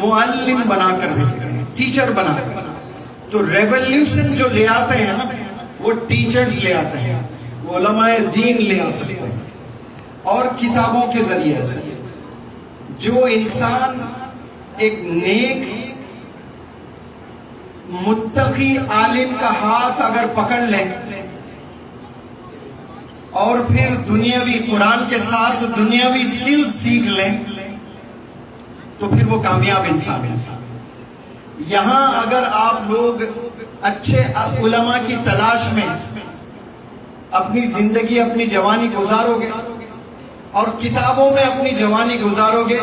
معلم بنا کر بھیجے گئے، ٹیچر بنا کر. تو ریولیوشن جو لے آتے ہیں نا وہ ٹیچرز لے آتے ہیں، علماء دین لے آ سکتے ہیں، اور کتابوں کے ذریعے سے. جو انسان ایک نیک متقی عالم کا ہاتھ اگر پکڑ لے اور پھر دنیاوی قرآن کے ساتھ دنیاوی سکل سیکھ لے تو پھر وہ کامیاب انسان ہے. یہاں اگر آپ لوگ اچھے علماء کی تلاش میں اپنی زندگی اپنی جوانی گزارو گے اور کتابوں میں اپنی جوانی گزارو گے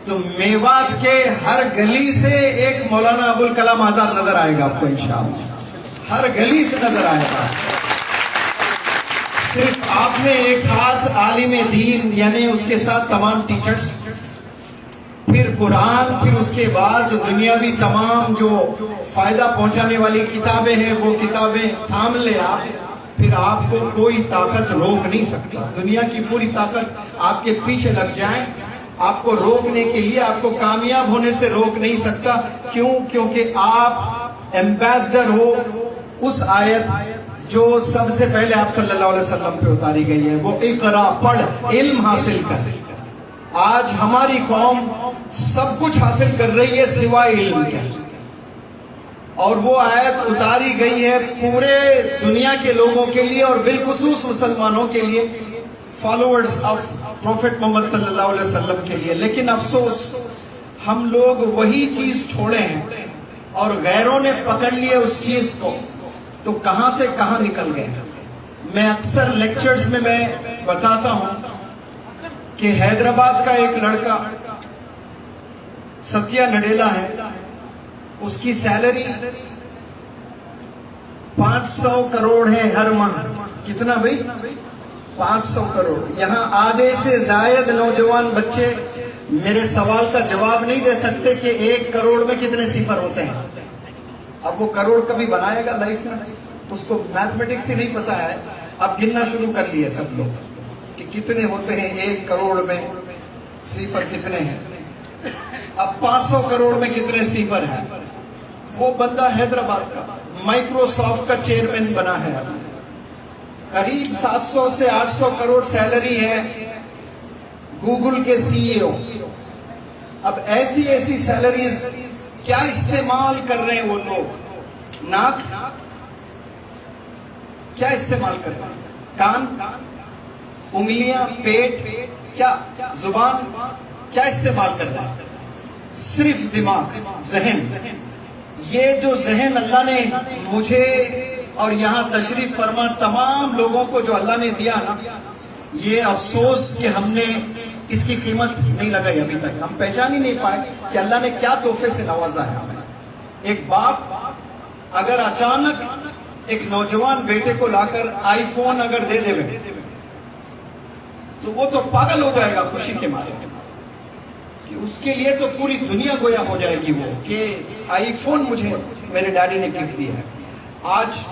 تو میوات کے ہر گلی سے ایک مولانا ابوالکلام آزاد نظر آئے گا آپ کو انشاءاللہ. ہر گلی سے نظر آئے گا. صرف آپ نے ایک ہاتھ عالم دین یعنی اس کے ساتھ تمام ٹیچرز، پھر قرآن، پھر اس کے بعد دنیاوی تمام جو فائدہ پہنچانے والی کتابیں ہیں وہ کتابیں تھام لے آپ، پھر آپ کو کوئی طاقت روک نہیں سکتا. دنیا کی پوری طاقت آپ کے پیچھے لگ جائیں، آپ کو روکنے کے لیے، آپ کو کامیاب ہونے سے روک نہیں سکتا. کیوں؟ کیونکہ آپ ایمبیسڈر ہو اس آیت جو سب سے پہلے آپ صلی اللہ علیہ وسلم پہ اتاری گئی ہے، وہ اقرا، پڑھ، علم حاصل کر. آج ہماری قوم سب کچھ حاصل کر رہی ہے سوائے علم کے، اور وہ آیت اتاری گئی ہے پورے دنیا کے لوگوں کے لیے اور بالخصوص مسلمانوں کے لیے، فالوورز آف پروفٹ محمد صلی اللہ علیہ وسلم کے لیے. لیکن افسوس ہم لوگ وہی چیز چھوڑے ہیں اور غیروں نے پکڑ لیا اس چیز کو، تو کہاں سے کہاں نکل گئے. میں اکثر لیکچرز میں بتاتا ہوں کہ حیدرآباد کا ایک لڑکا ستیہ نڈیلا ہے، اس کی سیلری 500 کروڑ ہے ہر ماہ. کتنا بھائی؟ 500 کروڑ. یہاں آدھے سے زائد نوجوان بچے میرے سوال کا جواب نہیں دے سکتے کہ 1 کروڑ میں کتنے صفر ہوتے ہیں. اب وہ کروڑ کبھی بنائے گا لائف میں؟ اس کو میتھمیٹکس ہی نہیں پتا ہے. اب گننا شروع کر لیے سب لوگ کہ کتنے ہوتے ہیں 1 کروڑ میں صفر کتنے ہیں. اب 500 کروڑ میں کتنے صفر ہیں. وہ بندہ حیدرآباد کا مائکروسافٹ کا چیئرمین بنا ہے، قریب 700 سے 800 کروڑ سیلری ہے. گوگل کے سی ای او. اب ایسی سیلریز کیا استعمال کر رہے ہیں وہ لوگ؟ ناک کیا استعمال کر رہے ہیں؟ کان، انگلیاں، پیٹ، کیا زبان کیا استعمال کر رہے ہیں؟ صرف دماغ، ذہن. یہ جو ذہن اللہ نے مجھے اور یہاں تشریف فرما تمام لوگوں کو جو اللہ نے دیا نا، یہ افسوس کہ ہم نے اس کی قیمت نہیں لگائی ابھی تک. ہم پہچان ہی نہیں پائے کہ اللہ نے کیا تحفے سے نوازا ہے ہمیں. ایک باپ اگر اچانک ایک نوجوان بیٹے کو لا کر آئی فون اگر دے دے تو وہ تو پاگل ہو جائے گا خوشی کے مارے کہ اس کے لیے تو پوری دنیا گویا ہو جائے گی وہ کہ آئی فون مجھے میرے ڈیڈی نے گفٹ دیا ہے. آج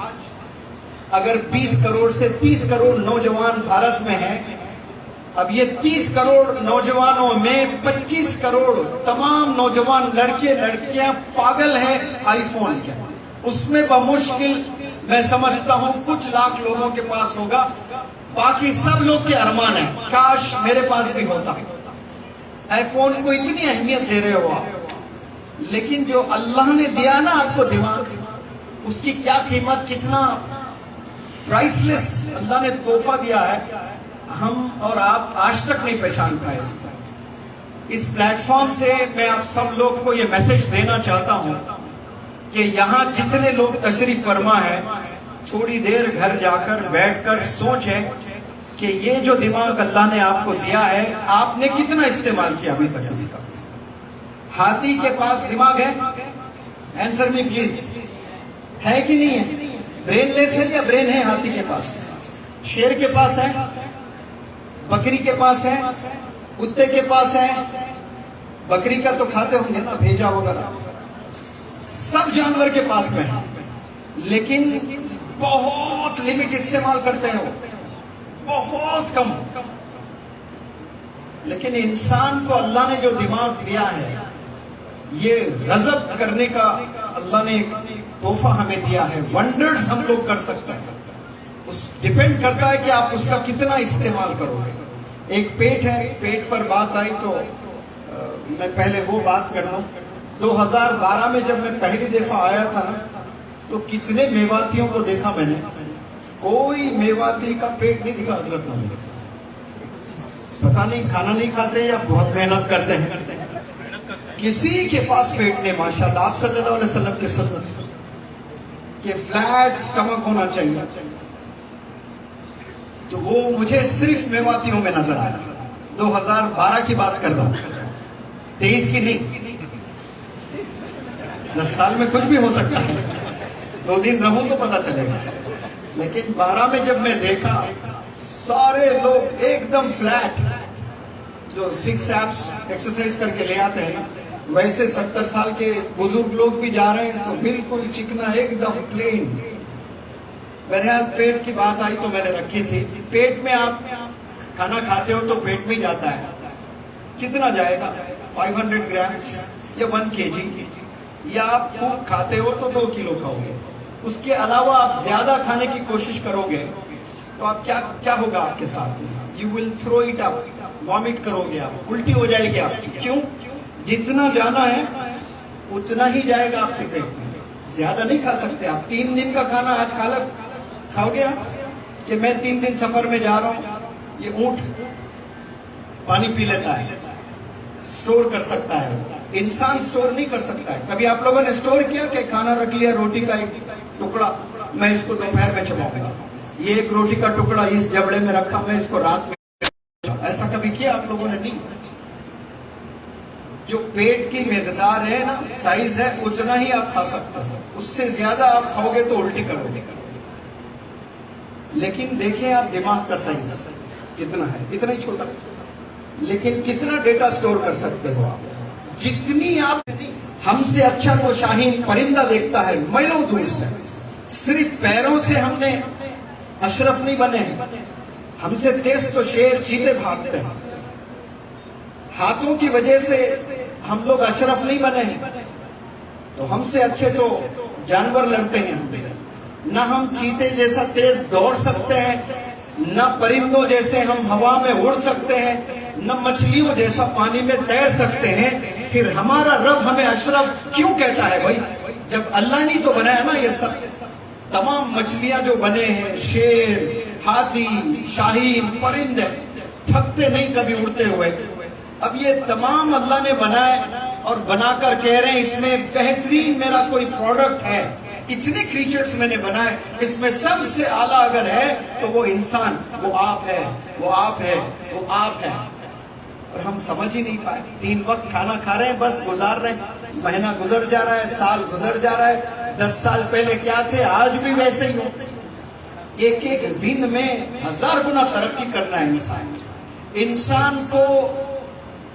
اگر 20 کروڑ سے 30 کروڑ نوجوان بھارت میں ہیں، اب یہ 30 کروڑ نوجوانوں میں 25 کروڑ تمام نوجوان لڑکے لڑکیاں پاگل ہیں آئی فون کے. اس میں بمشکل میں سمجھتا ہوں کچھ لاکھ لوگوں کے پاس ہوگا، باقی سب لوگ کے ارمان ہیں کاش میرے پاس بھی ہوتا. آئی فون کو اتنی اہمیت دے رہے ہو آپ، لیکن جو اللہ نے دیا نا آپ کو دماغ، اس کی کیا قیمت، کتنا پرائس لیس اللہ نے تحفہ دیا ہے، ہم اور آپ آج تک نہیں پہچان پائے. اس پلیٹ فارم سے میں آپ سب لوگ کو یہ میسج دینا چاہتا ہوں کہ یہاں جتنے لوگ تشریف فرما ہے، تھوڑی دیر گھر جا کر بیٹھ کر سوچیں کہ یہ جو دماغ اللہ نے آپ کو دیا ہے آپ نے کتنا استعمال کیا ابھی تک اس کا. ہاتھی کے پاس دماغ ہے؟ Answer me please. ہے کہ نہیں ہے؟ برین لیس ہے یا برین ہے ہاتھی کے پاس؟ شیر کے پاس ہے، بکری کے پاس ہے، کتے کے پاس ہے. بکری کا تو کھاتے ہوں گے نا بھیجا وغیرہ، سب جانور کے پاس میں ہے، لیکن بہت لمٹ استعمال کرتے ہیں وہ، بہت کم. لیکن انسان کو اللہ نے جو دماغ دیا ہے یہ غضب کرنے کا اللہ نے ایک تحفہ ہمیں دیا ہے. ونڈرز ہم لوگ کر سکتے ہیں. اس ڈیپینڈ کرتا ہے کہ آپ اس کا کتنا استعمال کرو گے. ایک پیٹ ہے, پیٹ پر بات آئی تو میں پہلے وہ بات کر دوں. 2012 میں جب میں پہلی دفعہ آیا تھا نا, تو کتنے میواتیوں کو دیکھا میں نے. کوئی میواتی کا پیٹ نہیں دکھا حضرت نبی. پتہ نہیں کھانا نہیں کھاتے یا بہت محنت کرتے ہیں. کسی کے پاس پیٹ نہیں ماشاءاللہ. آپ صلی اللہ علیہ وسلم کی سنت کہ فلیٹ سٹمک ہونا چاہیے. تو وہ مجھے صرف میواتیوں میں نظر آیا. 2012 کی بات کر رہا ہوں, 23 کی نہیں. 10 سال میں کچھ بھی ہو سکتا ہے, 2 دن رہوں تو پتہ چلے گا. لیکن 12 میں جب میں دیکھا سارے لوگ ایک دم فلیٹ, جو 6 ایپس ایکسرسائز کر کے لے آتے ہیں ویسے 70 سال کے بزرگ لوگ بھی جا رہے ہیں, تو بالکل چکنا ایک دم پلین. بہرحال پیٹ کی بات آئی تو میں نے رکھی تھی. پیٹ میں آپ کھانا کھاتے ہو تو پیٹ میں جاتا ہے. کتنا جائے گا؟ 500 گرامز یا 1 kg. یا آپ خوب کھاتے ہو تو 2 کلو کھاؤ گے. اس کے علاوہ آپ زیادہ کھانے کی کوشش کرو گے تو آپ کیا ہوگا آپ کے ساتھ؟ You will throw it up, vomit کرو گے آپ, الٹی ہو جائے گی آپ کی. کیوں؟ جتنا جانا ہے اتنا ہی جائے گا آپ کے پیٹ میں. زیادہ نہیں کھا سکتے آپ. 3 دن کا کھانا آج کھاؤ گے آپ کہ میں 3 دن سفر میں جا رہا ہوں. یہ اونٹ پانی پی لیتا ہے, سٹور کر سکتا ہے. انسان سٹور نہیں کر سکتا ہے. کبھی آپ لوگوں نے سٹور کیا کہ کھانا رکھ لیا, روٹی کا ایک ٹکڑا, میں اس کو دوپہر میں چباؤں گا. یہ ایک روٹی کا ٹکڑا اس جبڑے میں رکھا, میں اس کو رات میں. ایسا کبھی کیا آپ لوگوں نے؟ نہیں. جو پیٹ کی مقدار ہے نا, سائز ہے, اتنا ہی آپ کھا سکتے ہیں. اس سے زیادہ آپ کھاؤ گے تو الٹی کرو گے. لیکن دیکھیں آپ دماغ کا سائز کتنا ہے, اتنا ہی چھوٹا. لیکن کتنا ڈیٹا سٹور کر سکتے ہو آپ. جتنی آپ, ہم سے اچھا وہ شاہین پرندہ دیکھتا ہے میلوں دور سے. صرف پیروں سے ہم نے اشرف نہیں بنے ہیں. ہم سے تیز تو شیر چیتے بھاگتے ہیں. ہاتھوں کی وجہ سے ہم لوگ اشرف نہیں بنے ہیں. تو ہم سے اچھے تو جانور لڑتے ہیں ہم سے. نہ ہم چیتے جیسا تیز دوڑ سکتے ہیں, نہ پرندوں جیسے ہم ہوا میں اڑ سکتے ہیں, نہ مچھلیوں جیسا پانی میں تیر سکتے ہیں. پھر ہمارا رب ہمیں اشرف کیوں کہتا ہے بھائی؟ جب اللہ نے تو بنایا نا یہ سب. تمام مچھلیاں جو بنے ہیں, شیر, ہاتھی, شاہین, پرندے, تھکتے نہیں کبھی اڑتے ہوئے. اب یہ تمام اللہ نے بنائے اور بنا کر کہہ رہے ہیں اس میں بہترین میرا کوئی پروڈکٹ ہے. اتنے کریچرز میں نے بنائے, اس میں سب سے اعلیٰ اگر ہے تو وہ انسان, وہ آپ ہے, وہ آپ ہے, وہ آپ ہے. اور ہم سمجھ ہی نہیں پائے. 3 وقت کھانا کھا رہے ہیں, بس گزار رہے ہیں. مہینہ گزر جا رہا ہے, سال گزر جا رہا ہے. 10 سال پہلے کیا تھے, آج بھی ویسے ہی ہو. ایک ایک دن میں 1000 گنا ترقی کرنا ہے انسان. انسان کو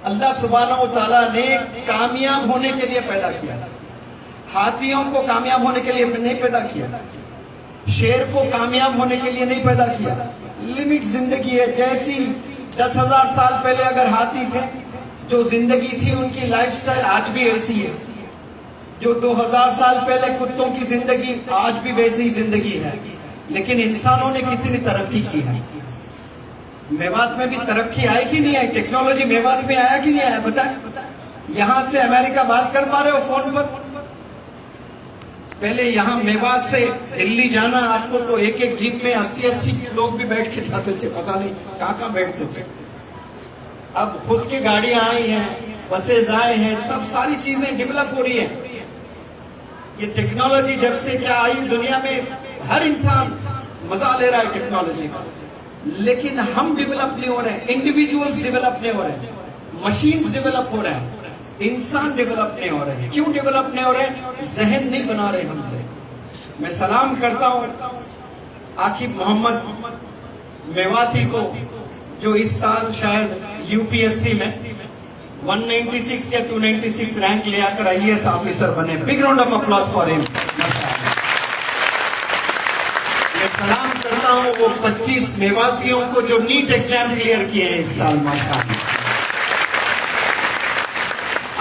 اللہ سبحانہ و تعالیٰ نے کامیاب ہونے کے لیے پیدا کیا. ہاتھیوں کو کامیاب ہونے کے لیے نہیں پیدا کیا. شیر کو کامیاب ہونے کے لیے نہیں پیدا کیا. لمٹ زندگی ہے. جیسی 10,000 سال پہلے اگر ہاتھی تھے, جو زندگی تھی ان کی لائف سٹائل آج بھی ایسی ہے. جو 2000 سال پہلے کتوں کی زندگی, آج بھی ویسی زندگی ہے. لیکن انسانوں نے کتنی ترقی کی ہے. میوات میں بھی ترقی آئی کہ نہیں آئی؟ ٹیکنالوجی میوات میں آیا کہ نہیں آیا؟ بتائیں. یہاں سے امریکہ بات کر پا رہے ہو فون پر؟ پہلے یہاں میوات سے دلی جانا آپ کو تو ایک ایک جیپ میں 80 لوگ بھی بیٹھ کے جاتے تھے, پتہ نہیں کہاں بیٹھتے تھے. اب خود کی گاڑیاں آئی ہیں, بسیں آئے ہیں, سب ساری چیزیں ڈیولپ ہو رہی ہیں. یہ ٹیکنالوجی جب سے کیا آئی دنیا میں, ہر انسان مزہ لے رہا ہے ٹیکنالوجی کا. لیکن ہم ڈیولپ نہیں ہو رہے ہیں. انڈیویجولز ڈیولپ نہیں ہو رہے ہیں, مشینز ڈیولپ ہو رہے ہیں, انسان ڈیولپ نہیں ہو رہے ہیں. کیوں ڈیولپ نہیں ہو رہے ہیں؟ ذہن نہیں بنا رہے ہم لوگ. میں سلام کرتا ہوں عاقب محمد میواتی کو, جو اس سال شاید UPSC میں 196 یا 296 رینک لے آ کر IAS آفیسر بنے. بگ راؤنڈ آف اپلاس فار ہم. میں سلام کرتا ہوں وہ 25 میواتیوں کو جو نیٹ ایگزام کلیئر کیے ہیں اس سال. ماشاءاللہ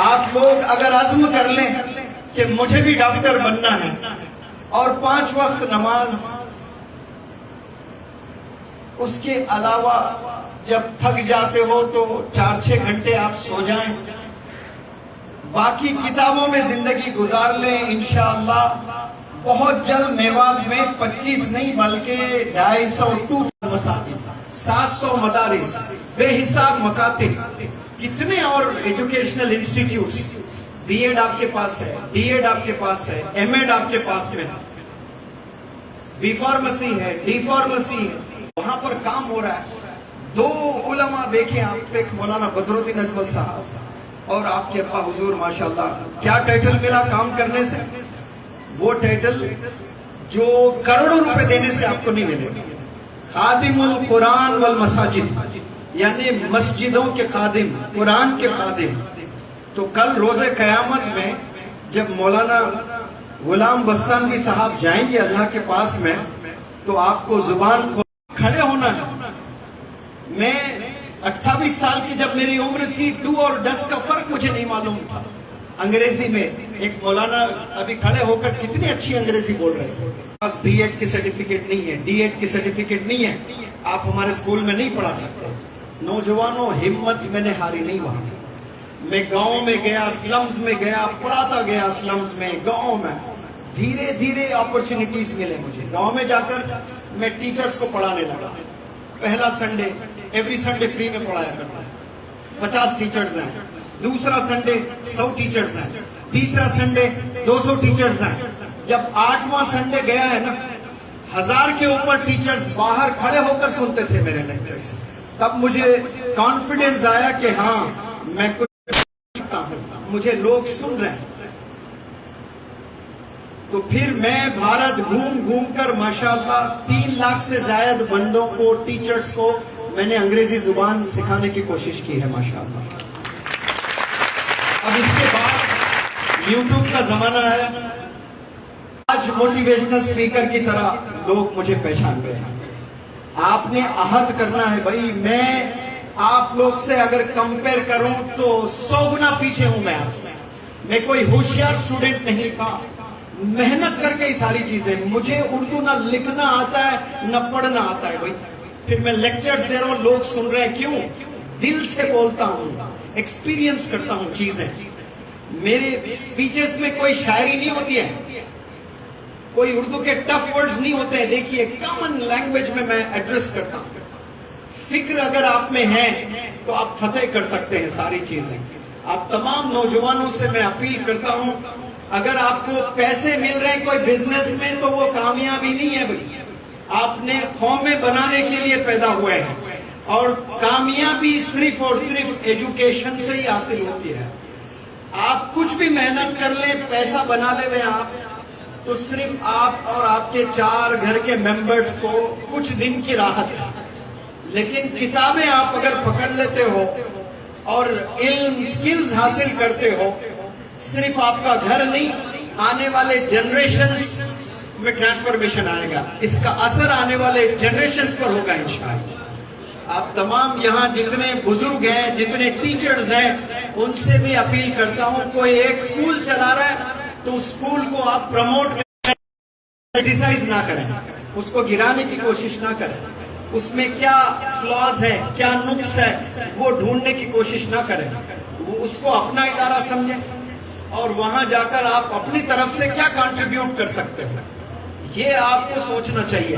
آپ لوگ اگر عزم کر لیں کہ مجھے بھی ڈاکٹر بننا ہے اور 5 وقت نماز، اس کے علاوہ جب تھک جاتے ہو تو 4-6 گھنٹے آپ سو جائیں، باقی کتابوں میں زندگی گزار لیں، انشاءاللہ بہت جلد میوات میں 25 نہیں بلکہ 250 مساجد، 700 مدارس، بے حساب مکاتب، کتنے اور ایجوکیشنل انسٹیٹیوٹس، بی ایڈ آپ کے پاس ہے، ڈی ایڈ آپ کے پاس ہے، ایم ایڈ آپ کے پاس میں، بی فارمیسی ہے، ڈی فارمیسی ہے، وہاں پر کام ہو رہا ہے۔ 2 علماء دیکھیں آپ، ایک مولانا بدرالدین اجمل صاحب اور آپ کے ابا حضور، ماشاءاللہ کیا ٹائٹل ملا کام کرنے سے؟ وہ ٹائٹل جو کروڑوں روپے دینے سے آپ کو نہیں ملے گا، خادم القرآن والمساجد، یعنی مسجدوں کے خادم، قرآن کے خادم۔ تو کل روز قیامت میں جب مولانا غلام بستانوی صاحب جائیں گے اللہ کے پاس میں، تو آپ کو زبان کھڑے ہونا ہے۔ میں 28 سال کی جب میری عمر تھی، ڈو اور ڈس کا فرق مجھے نہیں معلوم تھا انگریزی میں۔ ایک مولانا ابھی کھڑے ہو کر کتنی اچھی انگریزی بول رہے ہیں، بس بی ایڈ کی سرٹیفکیٹ نہیں ہے، ڈی ایڈ کی سرٹیفکیٹ نہیں ہے، آپ ہمارے اسکول میں نہیں پڑھا سکتے۔ نوجوانوں، ہمت میں نے ہاری نہیں وہاں، میں گاؤں میں گیا، سلمز میں گیا، پڑھاتا گیا سلمز میں، گاؤں میں دھیرے دھیرے اپورچونٹیز ملے مجھے۔ گاؤں میں جا کر میں ٹیچرز کو پڑھانے لگا۔ پہلا سنڈے، ایوری سنڈے فری میں پڑھایا کرتا ہے، 50 ٹیچرز ہیں۔ دوسرا سنڈے 100 ٹیچرز ہیں۔ تیسرا سنڈے 200 ٹیچرز ہیں۔ جب 8واں سنڈے گیا ہے نا، 1000 کے اوپر ٹیچرز باہر کھڑے ہو کر سنتے تھے میرے لیکچرز۔ تب مجھے کانفیڈنس آیا کہ ہاں میں کچھ سکتا ہوں، مجھے لوگ سن رہے ہیں۔ تو پھر میں بھارت گھوم کر ماشاءاللہ 3 لاکھ سے زائد بندوں کو، ٹیچرز کو میں نے انگریزی زبان سکھانے کی کوشش کی ہے ماشاءاللہ۔ اب اس کے بعد یوٹیوب کا زمانہ ہے، آج موٹیویشنل سپیکر کی طرح لوگ مجھے پہچان گئے ہیں۔ آپ نے عہد کرنا ہے بھائی، میں آپ لوگ سے اگر کمپیر کروں تو 100 گنا پیچھے ہوں میں آپ سے۔ میں کوئی ہوشیار اسٹوڈنٹ نہیں تھا، محنت کر کے ہی ساری چیزیں، مجھے اردو نہ لکھنا آتا ہے نہ پڑھنا آتا ہے بھائی، پھر میں لیکچرز دے رہا ہوں، لوگ سن رہے ہیں، کیوں؟ دل سے بولتا ہوں، ایکسپیرینس کرتا ہوں چیزیں۔ میرے سپیچز میں کوئی شاعری نہیں ہوتی ہے، کوئی اردو کے ٹف ورڈز نہیں ہوتے ہیں، دیکھیے کامن لینگویج میں میں ایڈریس کرتا ہوں۔ فکر اگر آپ میں ہے تو آپ فتح کر سکتے ہیں ساری چیزیں۔ آپ تمام نوجوانوں سے میں اپیل کرتا ہوں، اگر آپ کو پیسے مل رہے ہیں کوئی بزنس میں تو وہ کامیابی نہیں ہے بھائی، آپ نے قومیں بنانے کے لیے پیدا ہوئے ہیں، اور کامیابی صرف اور صرف ایجوکیشن سے ہی حاصل ہوتی ہے۔ آپ کچھ بھی محنت کر لیں، پیسہ بنا لے ہوئے آپ، تو صرف آپ اور آپ کے 4 گھر کے ممبرز کو کچھ دن کی راحت، لیکن کتابیں آپ اگر پکڑ لیتے ہو اور علم سکلز حاصل کرتے ہو، صرف آپ کا گھر نہیں، آنے والے جنریشنز میں ٹرانسفارمیشن آئے گا، اس کا اثر آنے والے جنریشنز پر ہوگا انشاءاللہ۔ آپ تمام یہاں جتنے بزرگ ہیں، جتنے ٹیچرز ہیں، ان سے بھی اپیل کرتا ہوں، کوئی ایک سکول چلا رہا ہے تو اس سکول کو آپ پروموٹ کریں، کرٹیسائز نہ کریں، اس کو گرانے کی کوشش نہ کریں، اس میں کیا فلاز ہے، کیا نقص ہے، وہ ڈھونڈنے کی کوشش نہ کریں، وہ اس کو اپنا ادارہ سمجھیں، اور وہاں جا کر آپ اپنی طرف سے کیا کنٹریبیوٹ کر سکتے ہیں، یہ آپ کو سوچنا چاہیے۔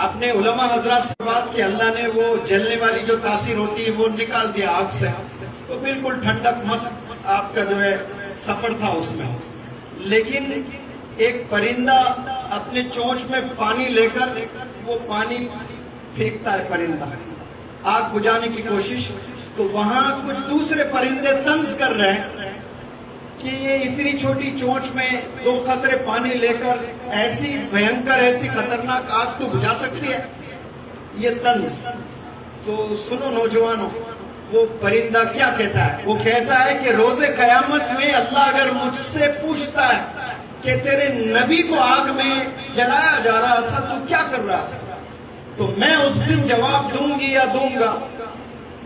آپ نے علماء حضرات سے بات کہ اللہ نے وہ جلنے والی جو تاثیر ہوتی ہے وہ نکال دیا آگ سے، تو بالکل ٹھنڈک مست آپ کا جو ہے سفر تھا اس میں۔ لیکن ایک پرندہ اپنے چونچ میں پانی لے کر وہ پانی پھینکتا ہے، پرندہ آگ بجھانے کی کوشش، تو وہاں کچھ دوسرے پرندے طنز کر رہے ہیں کہ یہ اتنی چھوٹی چونچ میں 2 قطرے پانی لے کر ایسی بھینکر، ایسی خطرناک آگ تو بجھا سکتی ہے، یہ طنز۔ تو سنو نوجوانوں، وہ پرندہ کیا کہتا ہے؟ وہ کہتا ہے کہ روز قیامت میں اللہ اگر مجھ سے پوچھتا ہے کہ تیرے نبی کو آگ میں جلایا جا رہا تھا تو کیا کر رہا تھا، تو میں اس دن جواب دوں گا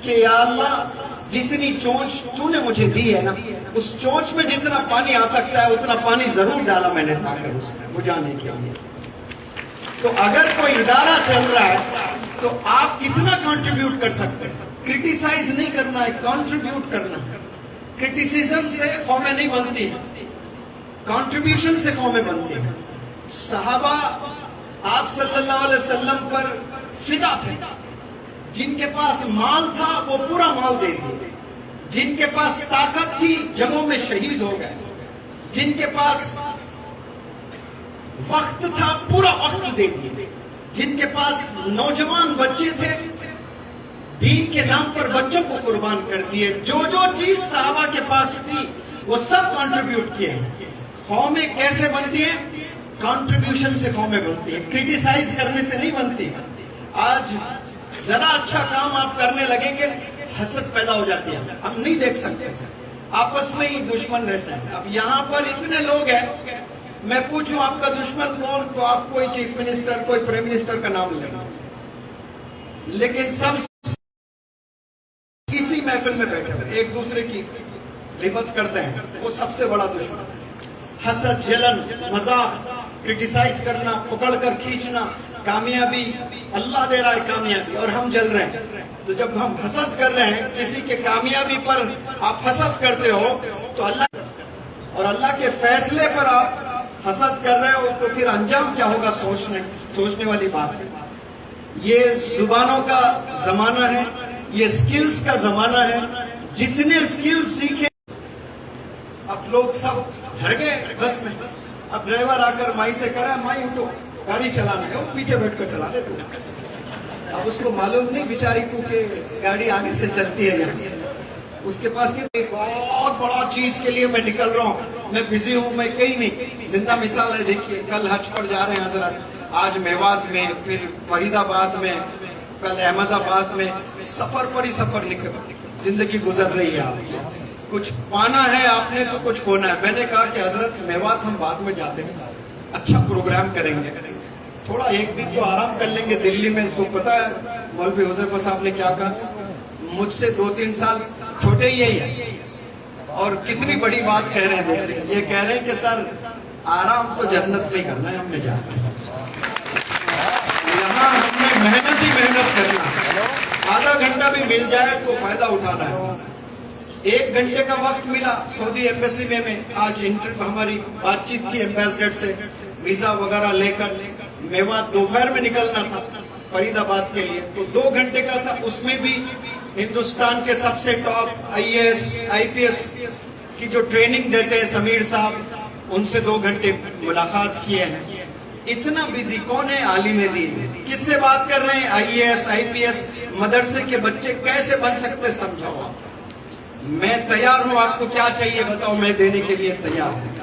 کہ یا اللہ، جتنی چونچ تو نے مجھے دی ہے نا، اس چونچ میں جتنا پانی آ سکتا ہے اتنا پانی ضرور ڈالا میں نے لا کر اس میں بجھانے کے لیے. تو اگر کوئی ادارہ چل رہا ہے تو آپ کتنا کنٹریبیوٹ کر سکتے ہیں؟ کرٹیسائز نہیں کرنا ہے, کنٹریبیوٹ کرنا ہے. کرٹیسزم سے قومیں نہیں بنتی, کنٹریبیوشن سے قومیں بنتی ہیں. صحابہ آپ صلی اللہ علیہ وسلم پر فدا تھے. جن کے پاس مال تھا وہ پورا مال دے دیے, جن کے پاس طاقت تھی جنگوں میں شہید ہو گئے, جن کے پاس وقت تھا پورا وقت دے دیے, جن کے پاس نوجوان بچے تھے دین کے نام پر بچوں کو قربان کر دیے. جو جو چیز صحابہ کے پاس تھی وہ سب کنٹریبیوٹ کیے ہیں. قومیں کیسے بنتی ہیں؟ کنٹریبیوشن سے قومیں بنتی ہیں, کرٹیسائز کرنے سے نہیں بنتی. آج ذرا اچھا کام آپ کرنے لگیں گے حسد پیدا ہو جاتی ہے, ہم نہیں دیکھ سکتے, آپس میں ہی دشمن رہتے ہیں. اب یہاں پر اتنے لوگ ہیں, میں پوچھوں آپ کا دشمن کون تو آپ کوئی چیف منسٹر کوئی پرائم منسٹر کا نام لیں, لیکن سب اسی محفل میں بیٹھے ہوئے ایک دوسرے کی غیبت کرتے ہیں, وہ سب سے بڑا دشمن. حسد, جلن, مذاق, کرٹیسائز کرنا, پکڑ کر کھینچنا, کامیابی اللہ دے رہا ہے کامیابی اور ہم جل رہے ہیں. تو جب ہم حسد کر رہے ہیں کسی کے کامیابی پر آپ حسد کرتے ہو تو اللہ اور اللہ کے فیصلے پر آپ حسد کر رہے ہو تو پھر انجام کیا ہوگا سوچنے والی بات ہے. یہ زبانوں کا زمانہ ہے, یہ سکلز کا زمانہ ہے. جتنے سکلز سیکھیں اب لوگ سب ہر گئے بس میں. اب ڈرائیور آ کر مائی سے کہہ رہا ہے مائی اٹھو گاڑی چلانا ہے, وہ پیچھے بیٹھ کر چلا لے تو. اب اس کو معلوم نہیں بیچاری کو کہ گاڑی آگے سے چلتی ہے یہاں. اس کے پاس کہ بہت بڑا چیز کے لیے میں نکل رہا ہوں, میں بزی ہوں, میں کہیں نہیں. زندہ مثال ہے, دیکھیے کل حج پر جا رہے ہیں حضرات, آج میوات میں, پھر فرید آباد میں, کل احمد آباد میں, سفر پر ہی سفر نکل زندگی گزر رہی ہے آپ کی. کچھ پانا ہے آپ نے تو کچھ کھونا ہے. میں نے کہا کہ حضرت میوات ہم بعد میں جاتے ہیں, اچھا پروگرام کریں گے, تھوڑا ایک دن تو آرام کر لیں گے دلی میں. تو پتا ہے مولوی حذیفہ صاحب نے کیا کہا, مجھ سے 2-3 سال چھوٹے ہی ہیں اور کتنی بڑی بات کہہ رہے ہیں. یہ کہہ رہے ہیں کہ سر آرام تو جنت میں کرنا ہے, ہم نے جانا ہے یہاں, ہم نے محنت ہی محنت کرنا ہے. آدھا گھنٹہ بھی مل جائے تو فائدہ اٹھانا ہے. 1 گھنٹے کا وقت ملا سعودی ایمبیسی میں آج ہماری بات چیت کی ایمبیسڈر سے, ویزا وغیرہ لے کر میوات دوپہر میں نکلنا تھا فرید آباد کے لیے, تو 2 گھنٹے کا تھا. اس میں بھی ہندوستان کے سب سے ٹاپ IAS IPS کی جو ٹریننگ دیتے ہیں سمیر صاحب, ان سے 2 گھنٹے ملاقات کیے ہیں. اتنا بزی کون ہے؟ عالم دین. کس سے بات کر رہے ہیں؟ IAS IPS مدرسے کے بچے کیسے بن سکتے, سمجھاؤ. میں تیار ہوں, آپ کو کیا چاہیے بتاؤ, میں دینے کے لیے تیار ہوں.